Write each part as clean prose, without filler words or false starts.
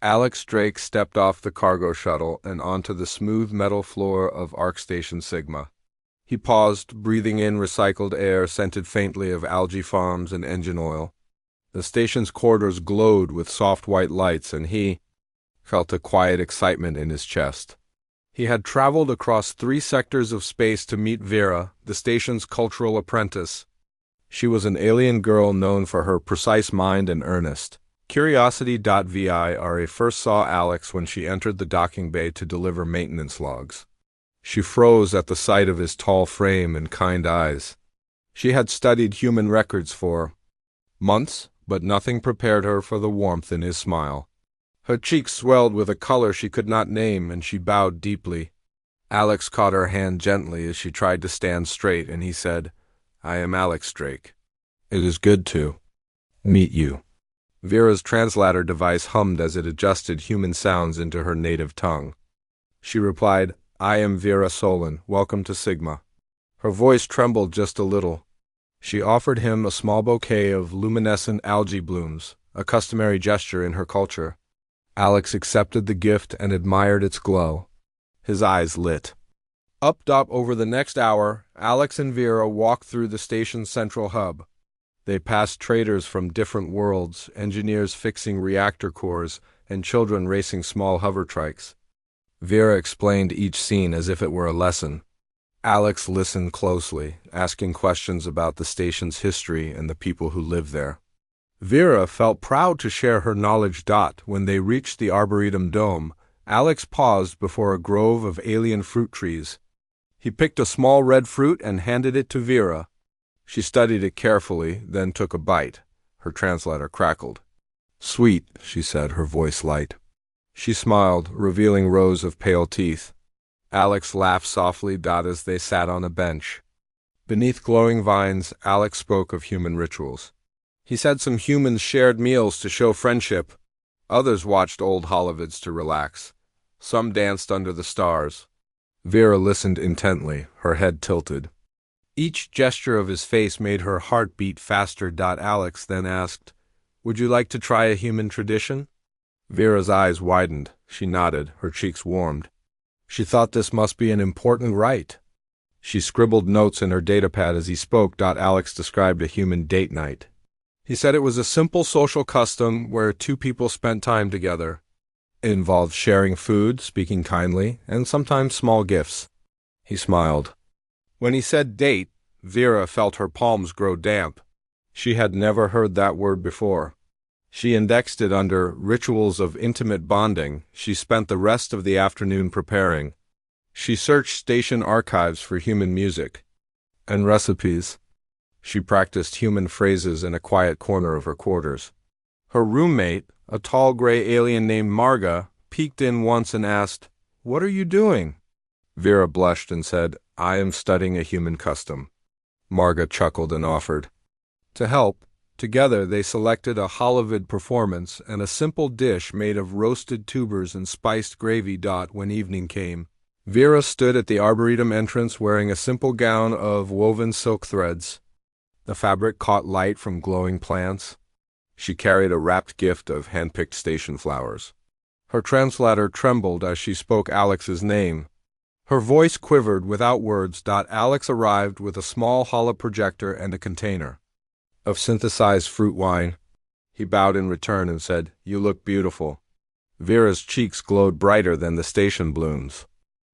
Alex Drake stepped off the cargo shuttle and onto the smooth metal floor of Arc Station Sigma. He paused, breathing in recycled air scented faintly of algae farms and engine oil. The station's corridors glowed with soft white lights, and he felt a quiet excitement in his chest. He had traveled across 3 sectors of space to meet Vera, the station's cultural apprentice. She was an alien girl known for her precise mind and earnest. Curiosity.vi first saw Alex when she entered the docking bay to deliver maintenance logs. She froze at the sight of his tall frame and kind eyes. She had studied human records for months, but nothing prepared her for the warmth in his smile. Her cheeks swelled with a color she could not name, and she bowed deeply. Alex caught her hand gently as she tried to stand straight, and he said, "I am Alex Drake. It is good to meet you." Vera's translator device hummed as it adjusted human sounds into her native tongue. She replied, "I am Vera Solon. Welcome to Sigma." Her voice trembled just a little. She offered him a small bouquet of luminescent algae blooms, a customary gesture in her culture. Alex accepted the gift and admired its glow. His eyes lit. Over the next hour, Alex and Vera walked through the station's central hub. They passed traders from different worlds, engineers fixing reactor cores, and children racing small hovertrikes. Vera explained each scene as if it were a lesson. Alex listened closely, asking questions about the station's history and the people who live there. Vera felt proud to share her knowledge. When they reached the Arboretum Dome, Alex paused before a grove of alien fruit trees. He picked a small red fruit and handed it to Vera. She studied it carefully, then took a bite. Her translator crackled. "Sweet," she said, her voice light. She smiled, revealing rows of pale teeth. Alex laughed softly. As they sat on a bench. Beneath glowing vines, Alex spoke of human rituals. He said some humans shared meals to show friendship. Others watched old holovids to relax. Some danced under the stars. Vera listened intently, her head tilted. Each gesture of his face made her heart beat faster. Alex then asked, "Would you like to try a human tradition?" Vera's eyes widened. She nodded, her cheeks warmed. She thought this must be an important rite. She scribbled notes in her datapad as he spoke. Alex described a human date night. He said it was a simple social custom where 2 people spent time together. It involved sharing food, speaking kindly, and sometimes small gifts. He smiled. When he said date, Vera felt her palms grow damp. She had never heard that word before. She indexed it under rituals of intimate bonding. She spent the rest of the afternoon preparing. She searched station archives for human music and recipes. She practiced human phrases in a quiet corner of her quarters. Her roommate, a tall gray alien named Marga, peeked in once and asked, "What are you doing?" Vera blushed and said, "I am studying a human custom." Marga chuckled and offered to help. Together they selected a holovid performance and a simple dish made of roasted tubers and spiced gravy. When evening came, Vera stood at the Arboretum entrance wearing a simple gown of woven silk threads. The fabric caught light from glowing plants. She carried a wrapped gift of hand-picked station flowers. Her translator trembled as she spoke Alex's name. Her voice quivered without words. Alex arrived with a small holoprojector and a container of synthesized fruit wine. He bowed in return and said, "You look beautiful." Vera's cheeks glowed brighter than the station blooms.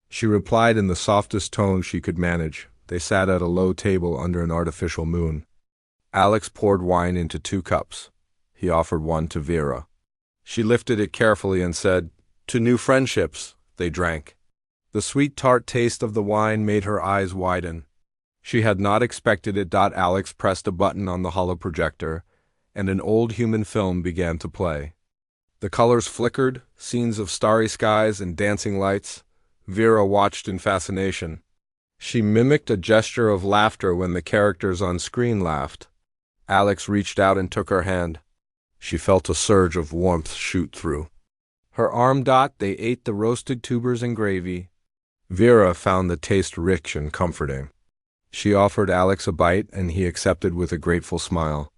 She replied in the softest tone she could manage. They sat at a low table under an artificial moon. Alex poured wine into 2 cups. He offered one to Vera. She lifted it carefully and said, "To new friendships." They drank. The sweet tart taste of the wine made her eyes widen. She had not expected it. Alex pressed a button on the holoprojector, and an old human film began to play. The colors flickered, scenes of starry skies and dancing lights. Vera watched in fascination. She mimicked a gesture of laughter when the characters on screen laughed. Alex reached out and took her hand. She felt a surge of warmth shoot through her arm. They ate the roasted tubers and gravy. Vera found the taste rich and comforting. She offered Alex a bite, and he accepted with a grateful smile.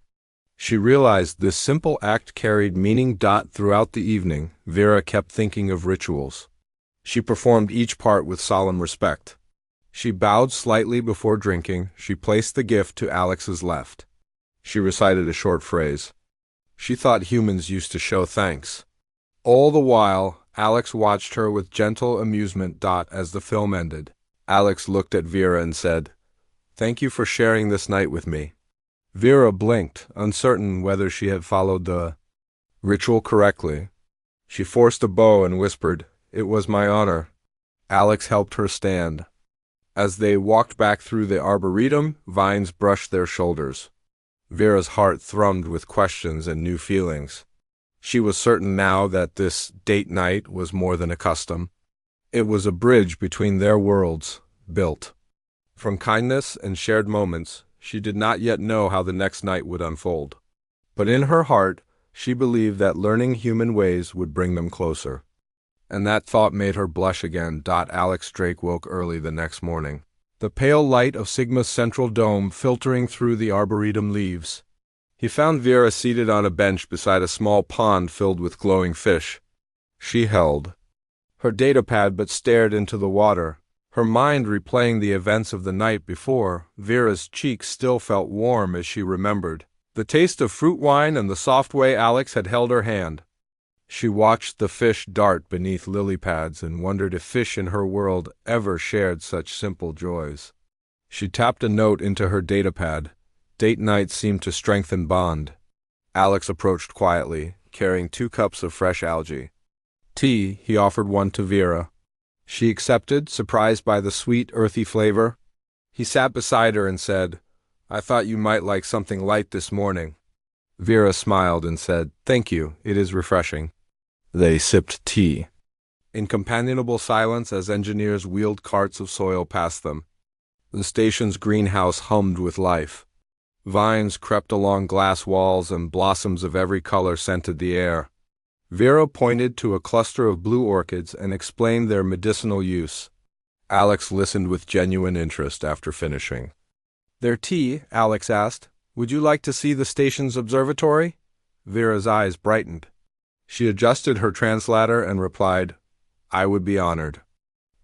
She realized this simple act carried meaning. Throughout the evening, Vera kept thinking of rituals. She performed each part with solemn respect. She bowed slightly before drinking. She placed the gift to Alex's left. She recited a short phrase. She thought humans used to show thanks. All the while, Alex watched her with gentle amusement. As the film ended, Alex looked at Vera and said, "Thank you for sharing this night with me." Vera blinked, uncertain whether she had followed the ritual correctly. She forced a bow and whispered, "It was my honor." Alex helped her stand. As they walked back through the arboretum, vines brushed their shoulders. Vera's heart thrummed with questions and new feelings. She was certain now that this date night was more than a custom. It was a bridge between their worlds, built from kindness and shared moments. She did not yet know how the next night would unfold. But in her heart, she believed that learning human ways would bring them closer. And that thought made her blush again. Alex Drake woke early the next morning. The pale light of Sigma's central dome filtering through the arboretum leaves. He found Vera seated on a bench beside a small pond filled with glowing fish. She held her datapad but stared into the water, her mind replaying the events of the night before. Vera's cheeks still felt warm as she remembered the taste of fruit wine and the soft way Alex had held her hand. She watched the fish dart beneath lily pads and wondered if fish in her world ever shared such simple joys. She tapped a note into her datapad. Date night seemed to strengthen bond. Alex approached quietly, carrying 2 cups of fresh algae. Tea, he offered one to Vera. She accepted, surprised by the sweet, earthy flavor. He sat beside her and said, "I thought you might like something light this morning." Vera smiled and said, "Thank you, it is refreshing." They sipped tea in companionable silence as engineers wheeled carts of soil past them. The station's greenhouse hummed with life. Vines crept along glass walls and blossoms of every color scented the air. Vera pointed to a cluster of blue orchids and explained their medicinal use. Alex listened with genuine interest after finishing their tea. Alex asked, "Would you like to see the station's observatory?" Vera's eyes brightened. She adjusted her translator and replied, "I would be honored."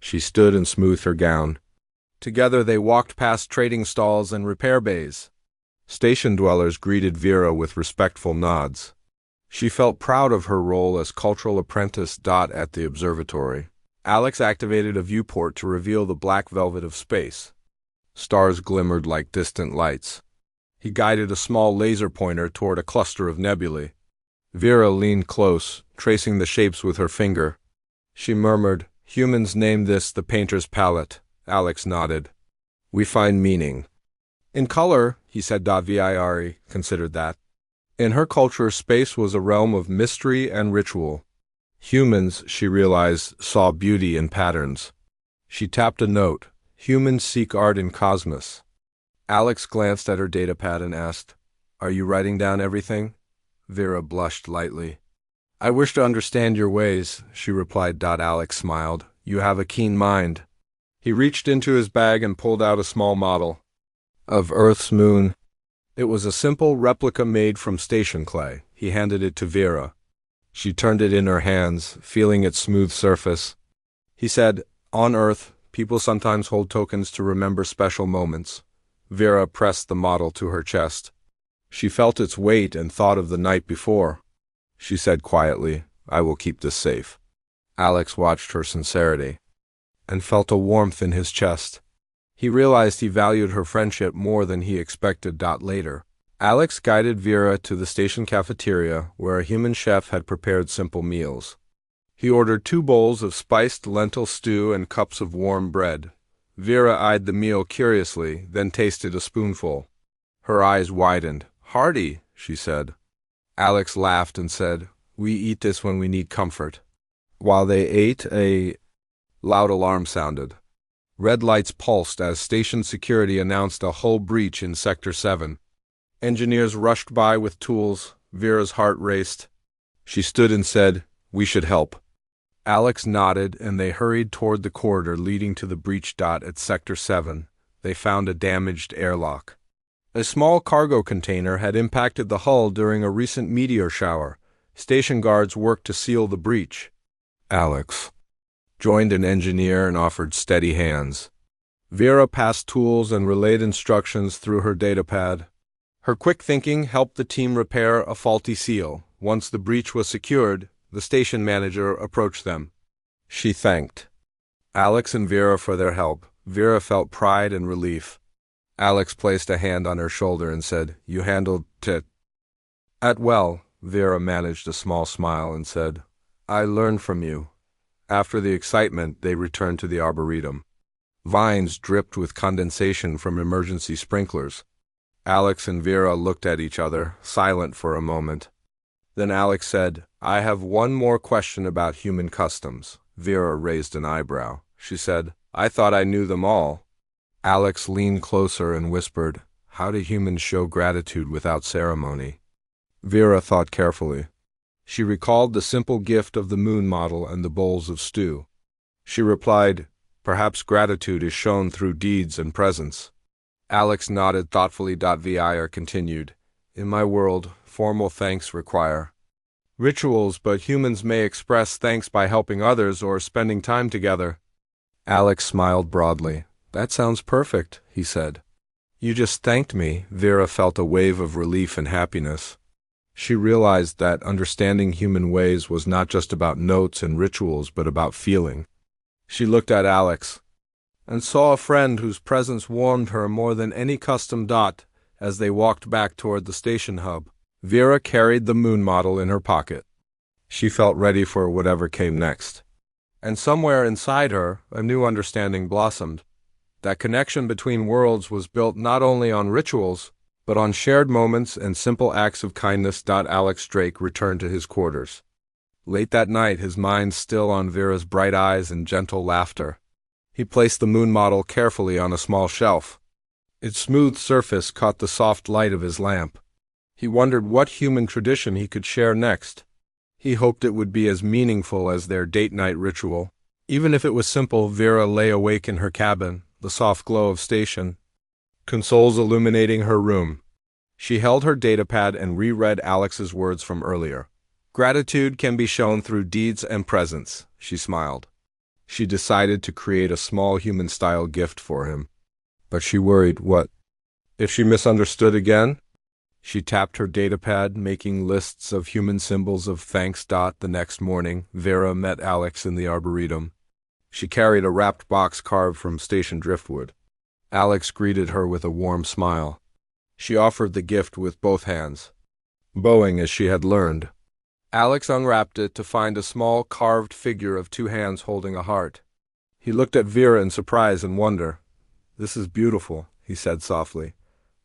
She stood and smoothed her gown. Together they walked past trading stalls and repair bays. Station dwellers greeted Vera with respectful nods. She felt proud of her role as cultural apprentice. At the observatory, Alex activated a viewport to reveal the black velvet of space. Stars glimmered like distant lights. He guided a small laser pointer toward a cluster of nebulae. Vera leaned close, tracing the shapes with her finger. She murmured, "Humans name this the painter's palette." Alex nodded. "We find meaning in color," he said. Vire considered that. In her culture, space was a realm of mystery and ritual. Humans, she realized, saw beauty in patterns. She tapped a note. "Humans seek art in cosmos." Alex glanced at her datapad and asked, "Are you writing down everything?" Vera blushed lightly. "I wish to understand your ways," she replied. Alex smiled. "You have a keen mind." He reached into his bag and pulled out a small model of Earth's moon. It was a simple replica made from station clay. He handed it to Vera. She turned it in her hands, feeling its smooth surface. He said, "On Earth, people sometimes hold tokens to remember special moments." Vera pressed the model to her chest. She felt its weight and thought of the night before. She said quietly, "I will keep this safe." Alex watched her sincerity and felt a warmth in his chest. He realized he valued her friendship more than he expected. Later, Alex guided Vera to the station cafeteria where a human chef had prepared simple meals. He ordered 2 bowls of spiced lentil stew and cups of warm bread. Vera eyed the meal curiously, then tasted a spoonful. Her eyes widened. "Hearty," she said. Alex laughed and said, "We eat this when we need comfort." While they ate, a loud alarm sounded. Red lights pulsed as station security announced a hull breach in Sector 7. Engineers rushed by with tools. Vera's heart raced. She stood and said, "We should help." Alex nodded, and they hurried toward the corridor leading to the breach. At Sector 7, they found a damaged airlock. A small cargo container had impacted the hull during a recent meteor shower. Station guards worked to seal the breach. Alex joined an engineer and offered steady hands. Vera passed tools and relayed instructions through her datapad. Her quick thinking helped the team repair a faulty seal. Once the breach was secured, the station manager approached them. She thanked Alex and Vera for their help. Vera felt pride and relief. Alex placed a hand on her shoulder and said, "You handled it well." Vera managed a small smile and said, "I learned from you." After the excitement, they returned to the arboretum. Vines dripped with condensation from emergency sprinklers. Alex and Vera looked at each other, silent for a moment. Then Alex said, "I have one more question about human customs." Vera raised an eyebrow. She said, "I thought I knew them all." Alex leaned closer and whispered, "How do humans show gratitude without ceremony?" Vera thought carefully. She recalled the simple gift of the moon model and the bowls of stew. She replied, "Perhaps gratitude is shown through deeds and presence." Alex nodded thoughtfully. Vir continued, "In my world, formal thanks require rituals, but humans may express thanks by helping others or spending time together." Alex smiled broadly. "That sounds perfect," he said. "You just thanked me." Vera felt a wave of relief and happiness. She realized that understanding human ways was not just about notes and rituals, but about feeling. She looked at Alex and saw a friend whose presence warmed her more than any custom. As they walked back toward the station hub, Vera carried the moon model in her pocket. She felt ready for whatever came next. And somewhere inside her, a new understanding blossomed. That connection between worlds was built not only on rituals, but on shared moments and simple acts of kindness. Alex Drake returned to his quarters. Late that night, his mind still on Vera's bright eyes and gentle laughter. He placed the moon model carefully on a small shelf. Its smooth surface caught the soft light of his lamp. He wondered what human tradition he could share next. He hoped it would be as meaningful as their date-night ritual. Even if it was simple, Vera lay awake in her cabin, the soft glow of station consoles illuminating her room. She held her datapad and reread Alex's words from earlier. "Gratitude can be shown through deeds and presence," she smiled. She decided to create a small human-style gift for him. But she worried, what if she misunderstood again? She tapped her datapad, making lists of human symbols of thanks. The next morning, Vera met Alex in the arboretum. She carried a wrapped box carved from station driftwood. Alex greeted her with a warm smile. She offered the gift with both hands, bowing as she had learned. Alex unwrapped it to find a small carved figure of two hands holding a heart. He looked at Vera in surprise and wonder. "This is beautiful," he said softly.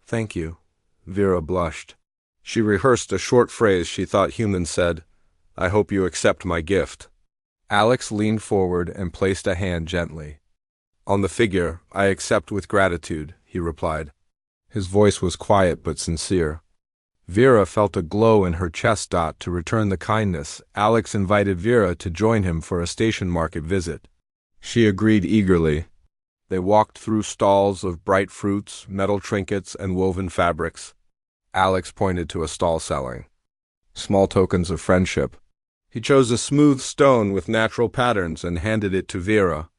"Thank you." Vera blushed. She rehearsed a short phrase she thought humans said, "I hope you accept my gift." Alex leaned forward and placed a hand gently on the figure. "I accept with gratitude," he replied. His voice was quiet but sincere. Vera felt a glow in her chest. To return the kindness, Alex invited Vera to join him for a station market visit. She agreed eagerly. They walked through stalls of bright fruits, metal trinkets, and woven fabrics. Alex pointed to a stall selling small tokens of friendship. He chose a smooth stone with natural patterns and handed it to Vera.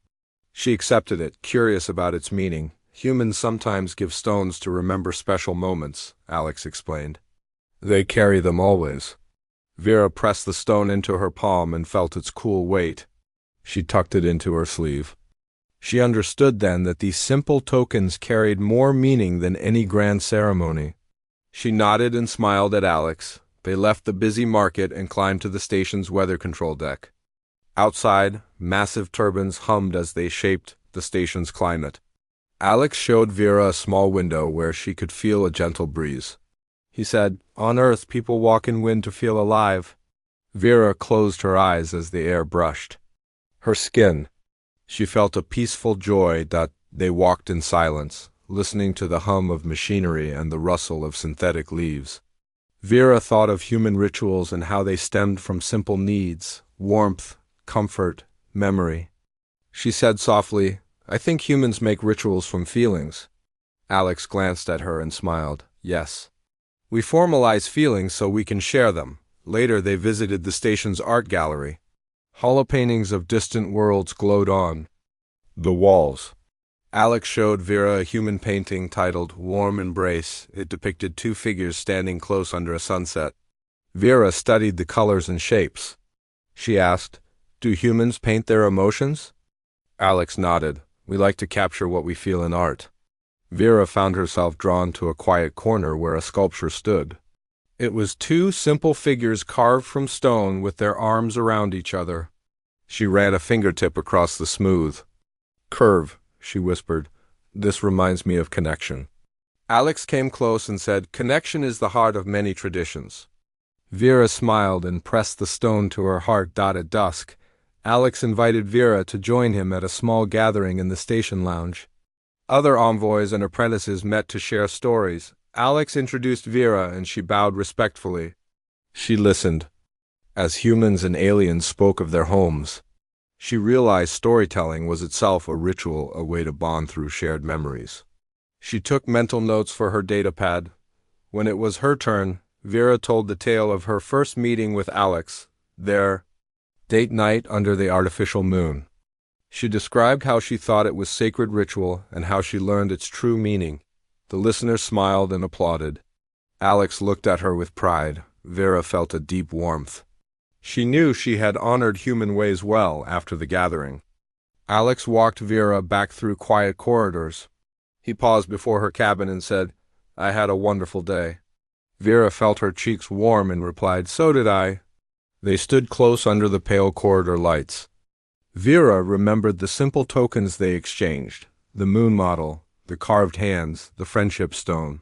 She accepted it, curious about its meaning. "Humans sometimes give stones to remember special moments," Alex explained. "They carry them always." Vera pressed the stone into her palm and felt its cool weight. She tucked it into her sleeve. She understood then that these simple tokens carried more meaning than any grand ceremony. She nodded and smiled at Alex. They left the busy market and climbed to the station's weather control deck. Outside, massive turbines hummed as they shaped the station's climate. Alex showed Vera a small window where she could feel a gentle breeze. He said, "On Earth, people walk in wind to feel alive." Vera closed her eyes as the air brushed her skin. She felt a peaceful joy. They walked in silence, listening to the hum of machinery and the rustle of synthetic leaves. Vera thought of human rituals and how they stemmed from simple needs: warmth, comfort, memory. She said softly, "I think humans make rituals from feelings. Alex glanced at her and smiled. Yes. We formalize feelings so we can share them. Later they visited the station's art gallery. Hollow paintings of distant worlds glowed on the walls. Alex showed Vera a human painting titled Warm Embrace. It depicted two figures standing close under a sunset. Vera studied the colors and shapes. She asked, "Do humans paint their emotions?" Alex nodded. "We like to capture what we feel in art." Vera found herself drawn to a quiet corner where a sculpture stood. It was two simple figures carved from stone with their arms around each other. She ran a fingertip across the smooth curve. She whispered, "This reminds me of connection." Alex came close and said, "Connection is the heart of many traditions." Vera smiled and pressed the stone to her heart. At dusk, Alex invited Vera to join him at a small gathering in the station lounge. Other envoys and apprentices met to share stories. Alex introduced Vera and she bowed respectfully. She listened as humans and aliens spoke of their homes. She realized storytelling was itself a ritual, a way to bond through shared memories. She took mental notes for her datapad. When it was her turn, Vera told the tale of her first meeting with Alex, their date night under the artificial moon. She described how she thought it was sacred ritual and how she learned its true meaning. The listeners smiled and applauded. Alex looked at her with pride. Vera felt a deep warmth. She knew she had honored human ways well after the gathering. Alex walked Vera back through quiet corridors. He paused before her cabin and said, "I had a wonderful day." Vera felt her cheeks warm and replied, "So did I." They stood close under the pale corridor lights. Vera remembered the simple tokens they exchanged, the moon model, the carved hands, the friendship stone.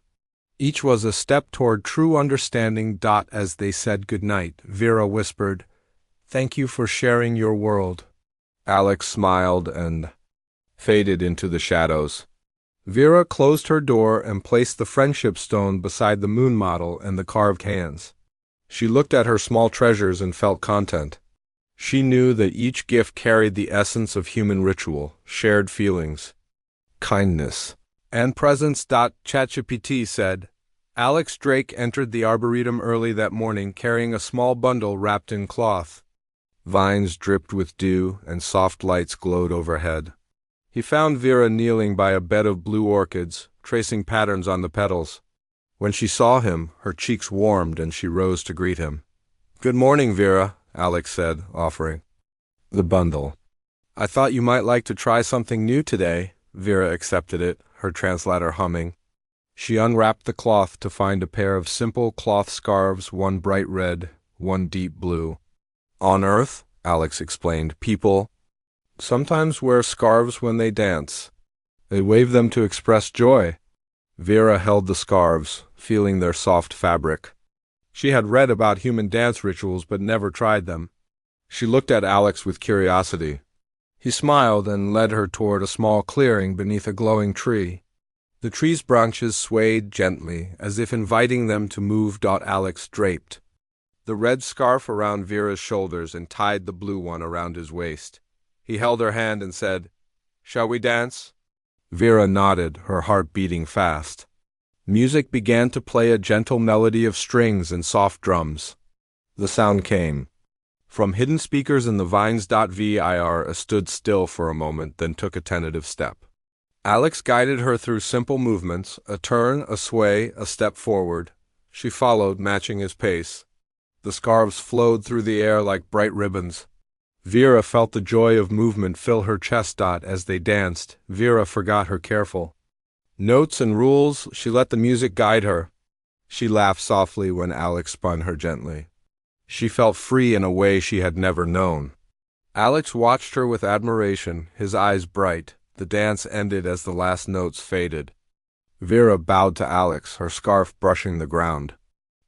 Each was a step toward true understanding. As they said goodnight, Vera whispered, "Thank you for sharing your world." Alex smiled and faded into the shadows. Vera closed her door and placed the friendship stone beside the moon model and the carved hands. She looked at her small treasures and felt content. She knew that each gift carried the essence of human ritual, shared feelings, kindness, and presence. ChatGPT said, Alex Drake entered the Arboretum early that morning carrying a small bundle wrapped in cloth. Vines dripped with dew and soft lights glowed overhead. He found Vera kneeling by a bed of blue orchids, tracing patterns on the petals. When she saw him, her cheeks warmed and she rose to greet him. "Good morning, Vera," Alex said, offering the bundle. "I thought you might like to try something new today." Vera accepted it, her translator humming. She unwrapped the cloth to find a pair of simple cloth scarves, one bright red, one deep blue. "On Earth," Alex explained, "people sometimes wear scarves when they dance. They wave them to express joy." Vera held the scarves, feeling their soft fabric. She had read about human dance rituals but never tried them. She looked at Alex with curiosity. He smiled and led her toward a small clearing beneath a glowing tree. The tree's branches swayed gently, as if inviting them to move. Alex draped the red scarf around Vera's shoulders and tied the blue one around his waist. He held her hand and said, "Shall we dance?" Vera nodded, her heart beating fast. Music began to play, a gentle melody of strings and soft drums. The sound came from hidden speakers in the vines. Vera stood still for a moment, then took a tentative step. Alex guided her through simple movements, a turn, a sway, a step forward. She followed, matching his pace. The scarves flowed through the air like bright ribbons. Vera felt the joy of movement fill her chest. As they danced, Vera forgot her careful notes and rules. She let the music guide her. She laughed softly when Alex spun her gently. She felt free in a way she had never known. Alex watched her with admiration, his eyes bright. The dance ended as the last notes faded. Vera bowed to Alex, her scarf brushing the ground.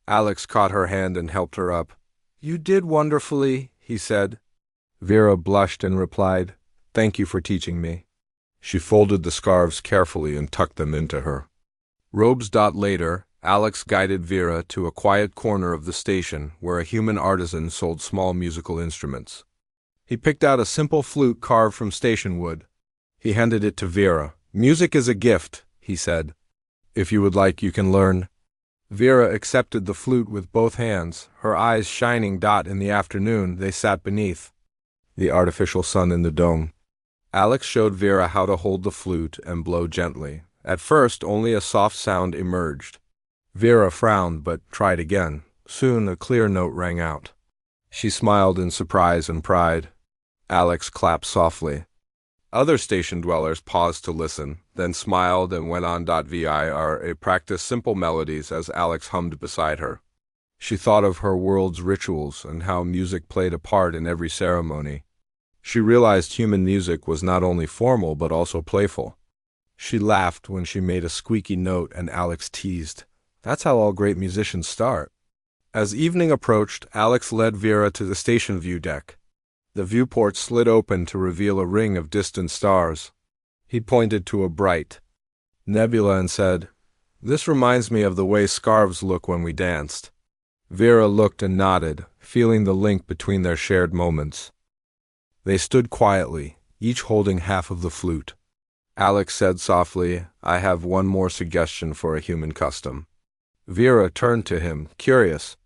Alex caught her hand and helped her up. "You did wonderfully," he said. Vera blushed and replied, "Thank you for teaching me." She folded the scarves carefully and tucked them into her robes. Later, Alex guided Vera to a quiet corner of the station where a human artisan sold small musical instruments. He picked out a simple flute carved from station wood. He handed it to Vera. "Music is a gift," he said. If you would like, you can learn. Vera accepted the flute with both hands, her eyes shining. In the afternoon, they sat beneath the artificial sun in the dome. Alex showed Vera how to hold the flute and blow gently. At first, only a soft sound emerged. Vera frowned but tried again. Soon, a clear note rang out. She smiled in surprise and pride. Alex clapped softly. Other station dwellers paused to listen, then smiled and went on. Vir practiced simple melodies as Alex hummed beside her. She thought of her world's rituals and how music played a part in every ceremony. She realized human music was not only formal but also playful. She laughed when she made a squeaky note and Alex teased, "That's how all great musicians start." As evening approached, Alex led Vera to the station view deck. The viewport slid open to reveal a ring of distant stars. He pointed to a bright nebula and said, "This reminds me of the way scarves look when we danced." Vera looked and nodded, feeling the link between their shared moments. They stood quietly, each holding half of the flute. Alex said softly, "I have one more suggestion for a human custom." Vera turned to him, curious.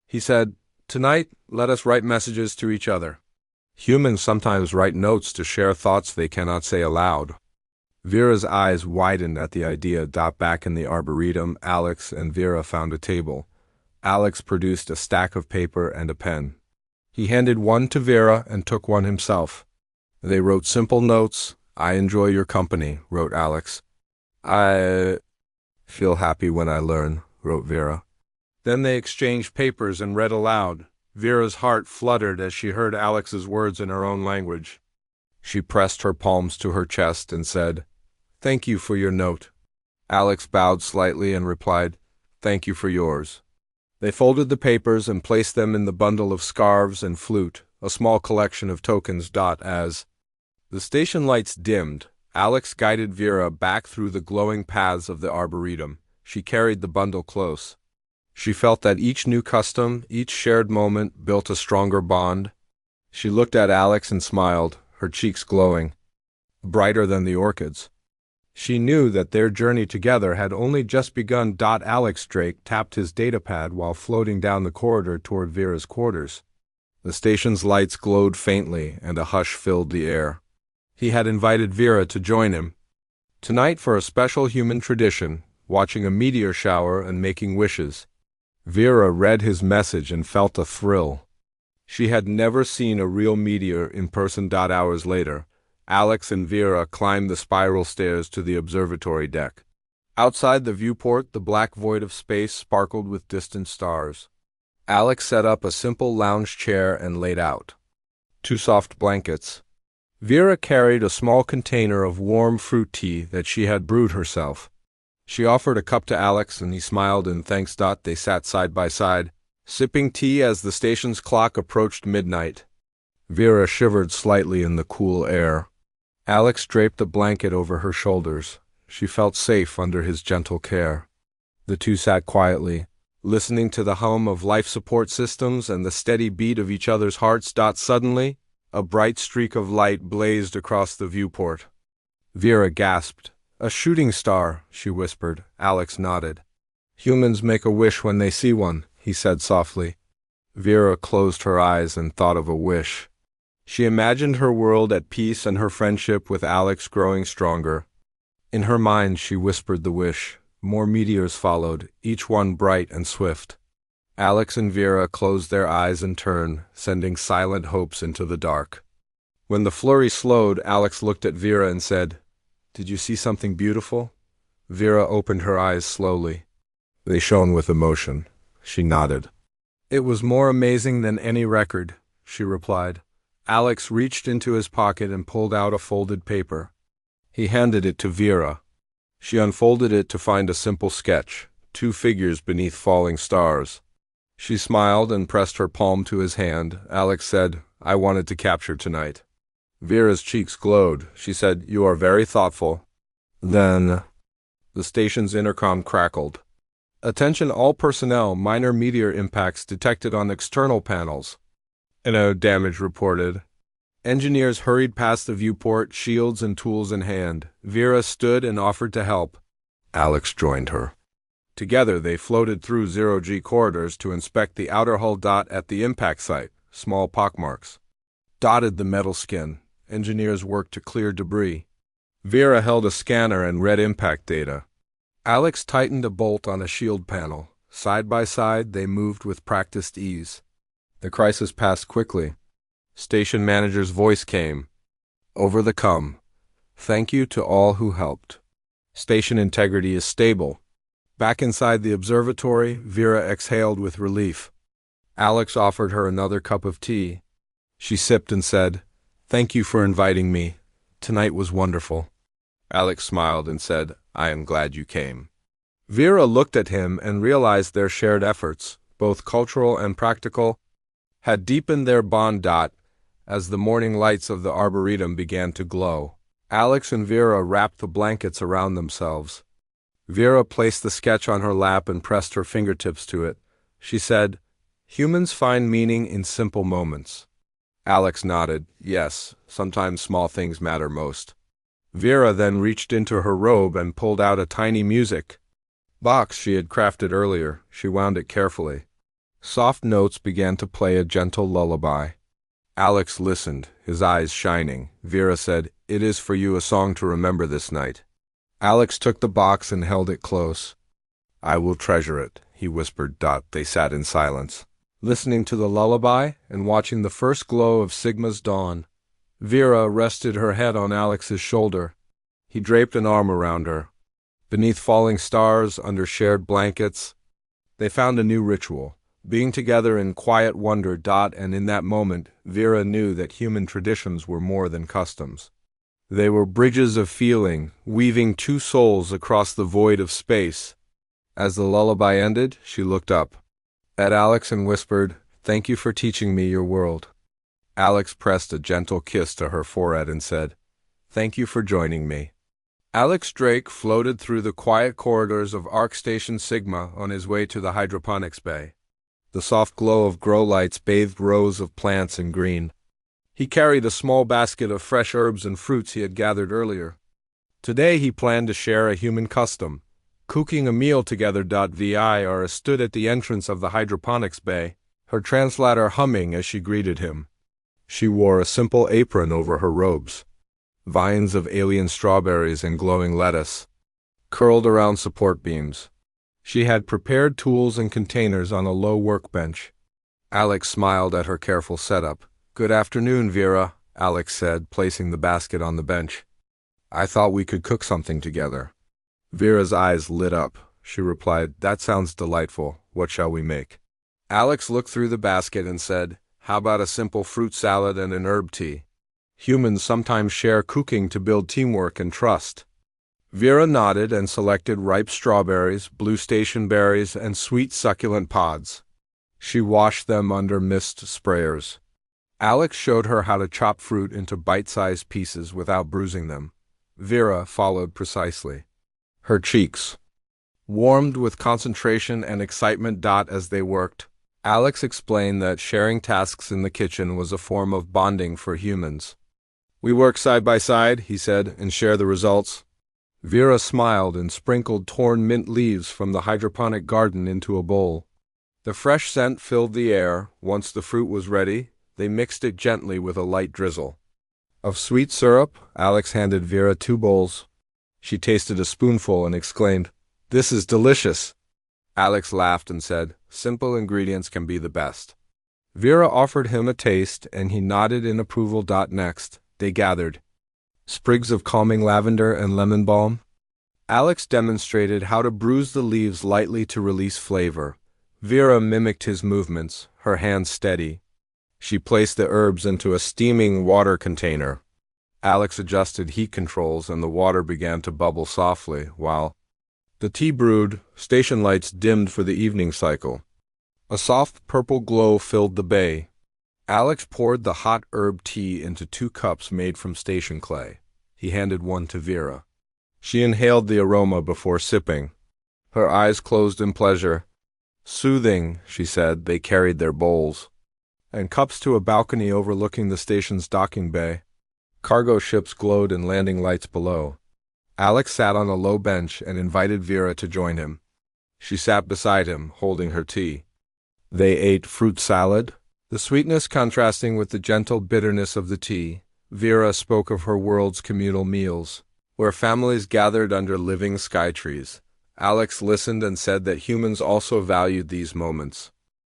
He said, "Tonight, let us write messages to each other. Humans sometimes write notes to share thoughts they cannot say aloud." Vera's eyes widened at the idea. Back in the arboretum, Alex and Vera found a table. Alex produced a stack of paper and a pen. He handed one to Vera and took one himself. They wrote simple notes. "I enjoy your company," wrote Alex. "I feel happy when I learn," wrote Vera. Then they exchanged papers and read aloud. Vera's heart fluttered as she heard Alex's words in her own language. She pressed her palms to her chest and said, "Thank you for your note." Alex bowed slightly and replied, "Thank you for yours." They folded the papers and placed them in the bundle of scarves and flute, a small collection of tokens. As the station lights dimmed, Alex guided Vera back through the glowing paths of the arboretum. She carried the bundle close. She felt that each new custom, each shared moment, built a stronger bond. She looked at Alex and smiled, her cheeks glowing, brighter than the orchids. She knew that their journey together had only just begun. Alex Drake tapped his datapad while floating down the corridor toward Vera's quarters. The station's lights glowed faintly, and a hush filled the air. He had invited Vera to join him tonight for a special human tradition, watching a meteor shower and making wishes. Vera read his message and felt a thrill. She had never seen a real meteor in person. Hours later, Alex and Vera climbed the spiral stairs to the observatory deck. Outside the viewport, the black void of space sparkled with distant stars. Alex set up a simple lounge chair and laid out 2 soft blankets. Vera carried a small container of warm fruit tea that she had brewed herself. She offered a cup to Alex, and he smiled in thanks. They sat side by side, sipping tea as the station's clock approached midnight. Vera shivered slightly in the cool air. Alex draped a blanket over her shoulders. She felt safe under his gentle care. The two sat quietly, listening to the hum of life support systems and the steady beat of each other's hearts. Suddenly, a bright streak of light blazed across the viewport. Vera gasped. "A shooting star," she whispered. Alex nodded. "Humans make a wish when they see one," he said softly. Vera closed her eyes and thought of a wish. She imagined her world at peace and her friendship with Alex growing stronger. In her mind, she whispered the wish. More meteors followed, each one bright and swift. Alex and Vera closed their eyes in turn, sending silent hopes into the dark. When the flurry slowed, Alex looked at Vera and said, "Did you see something beautiful?" Vera opened her eyes slowly. They shone with emotion. She nodded. "It was more amazing than any record," she replied. Alex reached into his pocket and pulled out a folded paper. He handed it to Vera. She unfolded it to find a simple sketch, 2 figures beneath falling stars. She smiled and pressed her palm to his hand. Alex said, "I wanted to capture tonight." Vera's cheeks glowed. She said, "You are very thoughtful." Then the station's intercom crackled. "Attention all personnel, minor meteor impacts detected on external panels." No damage reported. Engineers hurried past the viewport, shields and tools in hand. Vera stood and offered to help. Alex joined her. Together, they floated through zero-G corridors to inspect the outer hull. At the impact site, small pockmarks dotted the metal skin. Engineers worked to clear debris. Vera held a scanner and read impact data. Alex tightened a bolt on a shield panel. Side by side, they moved with practiced ease. The crisis passed quickly. Station manager's voice came. Over the com. Thank you to all who helped. Station integrity is stable. Back inside the observatory, Vera exhaled with relief. Alex offered her another cup of tea. She sipped and said, "Thank you for inviting me. Tonight was wonderful." Alex smiled and said, "I am glad you came." Vera looked at him and realized their shared efforts, both cultural and practical, had deepened their bond. As the morning lights of the Arboretum began to glow, Alex and Vera wrapped the blankets around themselves. Vera placed the sketch on her lap and pressed her fingertips to it. She said, "Humans find meaning in simple moments." Alex nodded. Yes, sometimes small things matter most. Vera then reached into her robe and pulled out a tiny music box she had crafted earlier. She wound it carefully. Soft notes began to play a gentle lullaby. Alex listened, his eyes shining. Vera said, "It is for you a song to remember this night." Alex took the box and held it close. "I will treasure it," he whispered. They sat in silence, listening to the lullaby and watching the first glow of Sigma's dawn. Vera rested her head on Alex's shoulder. He draped an arm around her. Beneath falling stars, under shared blankets, they found a new ritual, being together in quiet wonder. And in that moment, Vera knew that human traditions were more than customs. They were bridges of feeling, weaving two souls across the void of space. As the lullaby ended, she looked up at Alex and whispered, "Thank you for teaching me your world." Alex pressed a gentle kiss to her forehead and said, "Thank you for joining me." Alex Drake floated through the quiet corridors of Arc Station Sigma on his way to the hydroponics bay. The soft glow of grow lights bathed rows of plants in green. He carried a small basket of fresh herbs and fruits he had gathered earlier. Today he planned to share a human custom, cooking a meal together. Vera stood at the entrance of the hydroponics bay, her translator humming as she greeted him. She wore a simple apron over her robes. Vines of alien strawberries and glowing lettuce curled around support beams. She had prepared tools and containers on a low workbench. Alex smiled at her careful setup. "Good afternoon, Vera," Alex said, placing the basket on the bench. "I thought we could cook something together." Vera's eyes lit up. She replied, "That sounds delightful. What shall we make?" Alex looked through the basket and said, "How about a simple fruit salad and an herb tea? Humans sometimes share cooking to build teamwork and trust." Vera nodded and selected ripe strawberries, blue station berries, and sweet succulent pods. She washed them under mist sprayers. Alex showed her how to chop fruit into bite-sized pieces without bruising them. Vera followed precisely. Her cheeks warmed with concentration and excitement. As they worked, Alex explained that sharing tasks in the kitchen was a form of bonding for humans. "We work side by side," he said, "and share the results." Vera smiled and sprinkled torn mint leaves from the hydroponic garden into a bowl. The fresh scent filled the air. Once the fruit was ready, they mixed it gently with a light drizzle of sweet syrup. Alex handed Vera 2 bowls. She tasted a spoonful and exclaimed, "This is delicious." Alex laughed and said, "Simple ingredients can be the best." Vera offered him a taste, and he nodded in approval. Next, they gathered sprigs of calming lavender and lemon balm. Alex demonstrated how to bruise the leaves lightly to release flavor. Vera mimicked his movements, her hands steady. She placed the herbs into a steaming water container. Alex adjusted heat controls and the water began to bubble softly, while the tea brewed. Station lights dimmed for the evening cycle. A soft purple glow filled the bay. Alex poured the hot herb tea into 2 cups made from station clay. He handed one to Vera. She inhaled the aroma before sipping. Her eyes closed in pleasure. "Soothing," she said. They carried their bowls and cups to a balcony overlooking the station's docking bay. Cargo ships glowed in landing lights below. Alex sat on a low bench and invited Vera to join him. She sat beside him, holding her tea. They ate fruit salad, the sweetness contrasting with the gentle bitterness of the tea. Vera spoke of her world's communal meals, where families gathered under living sky trees. Alex listened and said that humans also valued these moments.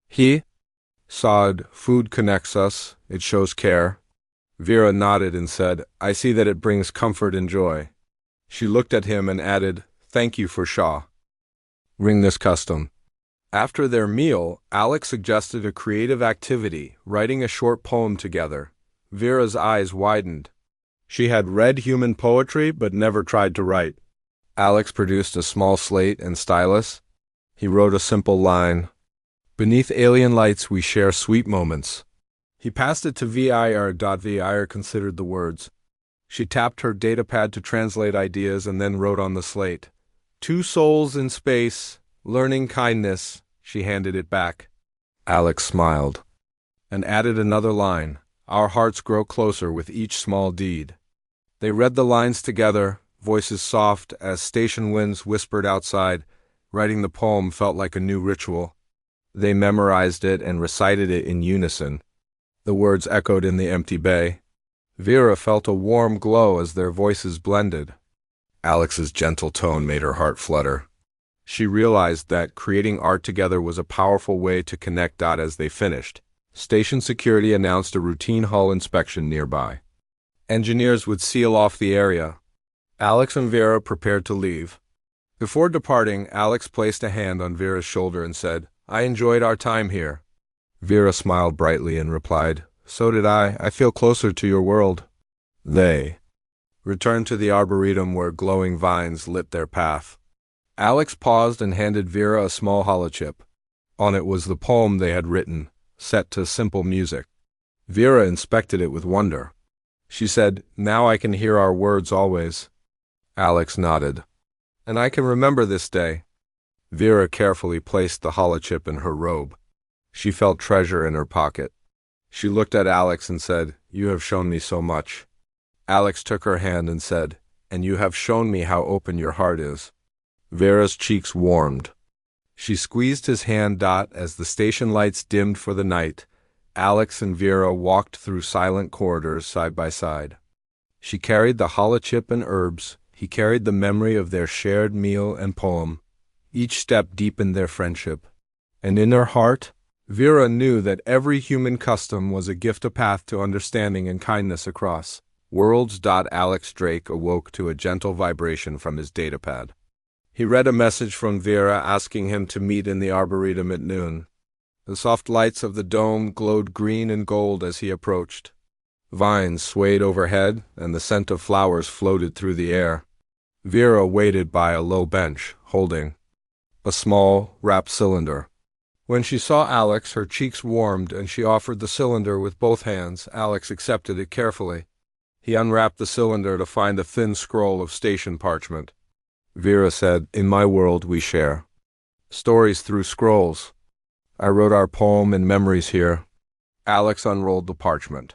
He sighed, "Food connects us, it shows care." Vera nodded and said, "I see that it brings comfort and joy." She looked at him and added, "Thank you for ring this custom." After their meal, Alex suggested a creative activity, writing a short poem together. Vera's eyes widened. She had read human poetry but never tried to write. Alex produced a small slate and stylus. He wrote a simple line, "Beneath alien lights we share sweet moments." He passed it to Vir. Vir considered the words. She tapped her datapad to translate ideas and then wrote on the slate, "Two souls in space, learning kindness." She handed it back. Alex smiled and added another line, "Our hearts grow closer with each small deed." They read the lines together, voices soft as station winds whispered outside. Writing the poem felt like a new ritual. They memorized it and recited it in unison. The words echoed in the empty bay. Vera felt a warm glow as their voices blended. Alex's gentle tone made her heart flutter. She realized that creating art together was a powerful way to connect. As they finished, station security announced a routine hull inspection nearby. Engineers would seal off the area. Alex and Vera prepared to leave. Before departing, Alex placed a hand on Vera's shoulder and said, "I enjoyed our time here." Vera smiled brightly and replied, "So did I. I feel closer to your world." They returned to the arboretum where glowing vines lit their path. Alex paused and handed Vera a small holochip. On it was the poem they had written, set to simple music. Vera inspected it with wonder. She said, "Now I can hear our words always." Alex nodded. "And I can remember this day." Vera carefully placed the holochip in her robe. She felt treasure in her pocket. She looked at Alex and said, "You have shown me so much." Alex took her hand and said, "And you have shown me how open your heart is." Vera's cheeks warmed. She squeezed his hand. As the station lights dimmed for the night, Alex and Vera walked through silent corridors side by side. She carried the holochip and herbs. He carried the memory of their shared meal and poem. Each step deepened their friendship. And in her heart, Vera knew that every human custom was a gift, a path to understanding and kindness across worlds. Alex Drake awoke to a gentle vibration from his datapad. He read a message from Vera asking him to meet in the arboretum at noon. The soft lights of the dome glowed green and gold as he approached. Vines swayed overhead, and the scent of flowers floated through the air. Vera waited by a low bench, holding a small, wrapped cylinder. When she saw Alex, her cheeks warmed, and she offered the cylinder with both hands. Alex accepted it carefully. He unwrapped the cylinder to find a thin scroll of station parchment. Vera said, "In my world we share stories through scrolls. I wrote our poem and memories here." Alex unrolled the parchment.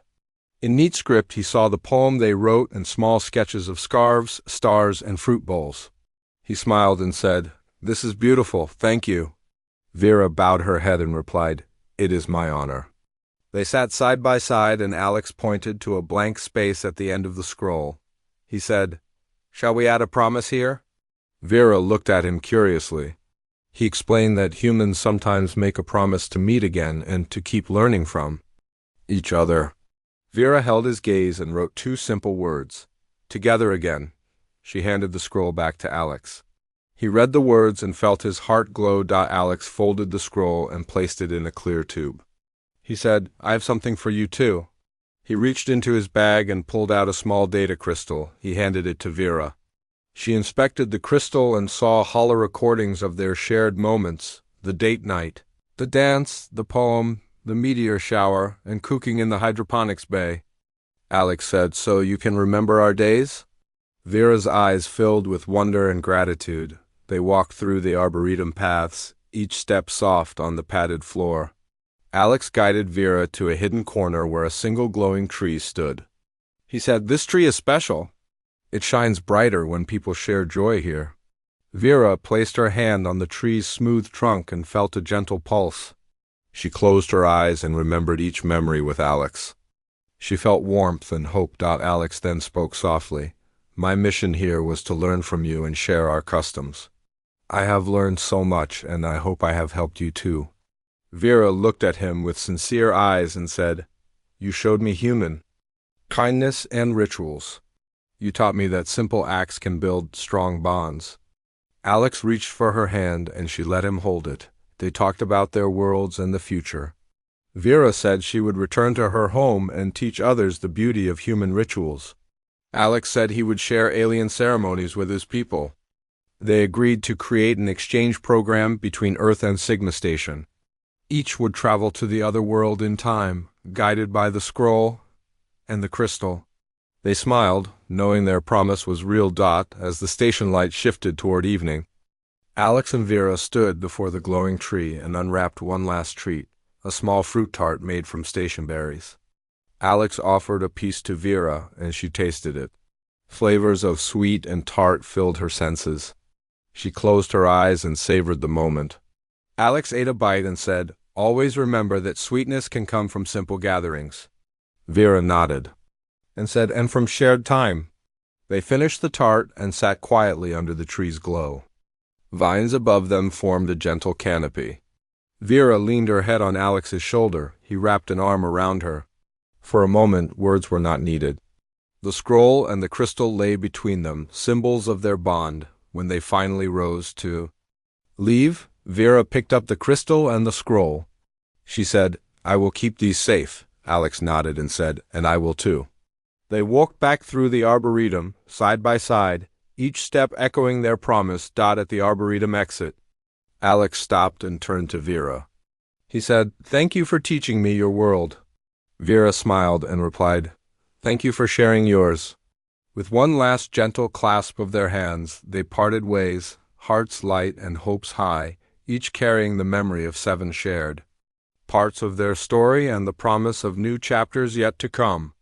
In neat script he saw the poem they wrote and small sketches of scarves, stars, and fruit bowls. He smiled and said, "This is beautiful, thank you." Vera bowed her head and replied, "It is my honor." They sat side by side and Alex pointed to a blank space at the end of the scroll. He said, "Shall we add a promise here?" Vera looked at him curiously. He explained that humans sometimes make a promise to meet again and to keep learning from each other. Vera held his gaze and wrote two simple words, "Together again." She handed the scroll back to Alex. He read the words and felt his heart glow. Alex folded the scroll and placed it in a clear tube. He said, "I have something for you too." He reached into his bag and pulled out a small data crystal. He handed it to Vera. She inspected the crystal and saw hollow recordings of their shared moments, the date night, the dance, the poem, the meteor shower, and cooking in the hydroponics bay. Alex said, "So you can remember our days?" Vera's eyes filled with wonder and gratitude. They walked through the arboretum paths, each step soft on the padded floor. Alex guided Vera to a hidden corner where a single glowing tree stood. He said, "This tree is special." It shines brighter when people share joy here. Vera placed her hand on the tree's smooth trunk and felt a gentle pulse. She closed her eyes and remembered each memory with Alex. She felt warmth and hope. Alex then spoke softly. My mission here was to learn from you and share our customs. I have learned so much, and I hope I have helped you too. Vera looked at him with sincere eyes and said, You showed me human kindness and rituals. You taught me that simple acts can build strong bonds. Alex reached for her hand and she let him hold it. They talked about their worlds and the future. Vera said she would return to her home and teach others the beauty of human rituals. Alex said he would share alien ceremonies with his people. They agreed to create an exchange program between Earth and Sigma Station. Each would travel to the other world in time, guided by the scroll and the crystal. They smiled, knowing their promise was real. As the station light shifted toward evening, Alex and Vera stood before the glowing tree and unwrapped one last treat, a small fruit tart made from station berries. Alex offered a piece to Vera, and she tasted it. Flavors of sweet and tart filled her senses. She closed her eyes and savored the moment. Alex ate a bite and said, Always remember that sweetness can come from simple gatherings. Vera nodded and said, And from shared time. They finished the tart and sat quietly under the tree's glow. Vines above them formed a gentle canopy. Vera leaned her head on Alex's shoulder. He wrapped an arm around her. For a moment, words were not needed. The scroll and the crystal lay between them, symbols of their bond. When they finally rose to leave, Vera picked up the crystal and the scroll. She said, I will keep these safe. Alex nodded and said, And I will too. They walked back through the arboretum, side by side, each step echoing their promise. At the arboretum exit, Alex stopped and turned to Vera. He said, Thank you for teaching me your world. Vera smiled and replied, Thank you for sharing yours. With one last gentle clasp of their hands, they parted ways, hearts light and hopes high, each carrying the memory of 7 shared parts of their story and the promise of new chapters yet to come.